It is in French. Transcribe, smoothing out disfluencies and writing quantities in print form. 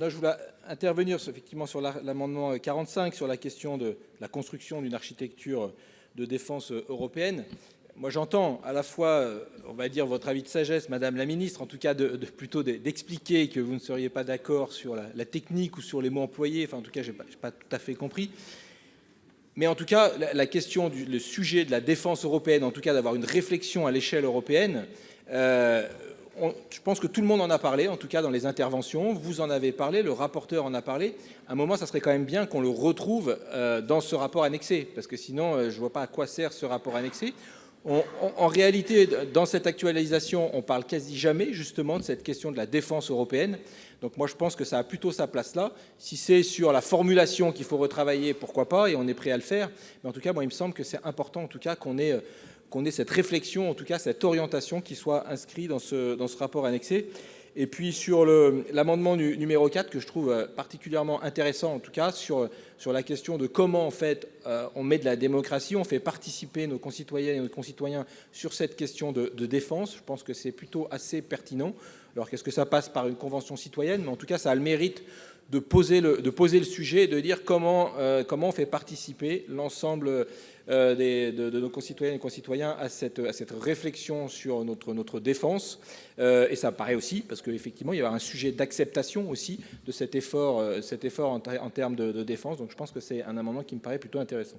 Là, je voulais intervenir effectivement sur l'amendement 45, sur la question de la construction d'une architecture de défense européenne. Moi, j'entends à la fois, on va dire, votre avis de sagesse, Madame la Ministre, en tout cas plutôt d'expliquer que vous ne seriez pas d'accord sur la technique ou sur les mots employés. Enfin, en tout cas, j'ai pas tout à fait compris. Mais en tout cas, la question le sujet de la défense européenne, en tout cas d'avoir une réflexion à l'échelle européenne, je pense que tout le monde en a parlé, en tout cas dans les interventions. Vous en avez parlé, le rapporteur en a parlé. À un moment, ça serait quand même bien qu'on le retrouve dans ce rapport annexé, parce que sinon, je ne vois pas à quoi sert ce rapport annexé. En réalité, dans cette actualisation, on parle quasi jamais justement de cette question de la défense européenne. Donc moi, je pense que ça a plutôt sa place là. Si c'est sur la formulation qu'il faut retravailler, pourquoi pas, et on est prêt à le faire. Mais en tout cas, moi, il me semble que c'est important, en tout cas, qu'on ait cette réflexion, en tout cas, cette orientation qui soit inscrite dans ce rapport annexé. Et puis sur l'amendement numéro 4, que je trouve particulièrement intéressant, en tout cas, sur la question de comment, en fait, on met de la démocratie, on fait participer nos concitoyennes et nos concitoyens sur cette question de défense. Je pense que c'est plutôt assez pertinent. Alors, qu'est-ce que ça passe par une convention citoyenne? Mais en tout cas, ça a le mérite de poser le sujet et de dire comment on fait participer l'ensemble de nos concitoyennes et concitoyens à cette réflexion sur notre défense. Et ça paraît aussi, parce qu'effectivement, il y a un sujet d'acceptation aussi de cet effort en termes de défense. Donc je pense que c'est un amendement qui me paraît plutôt intéressant.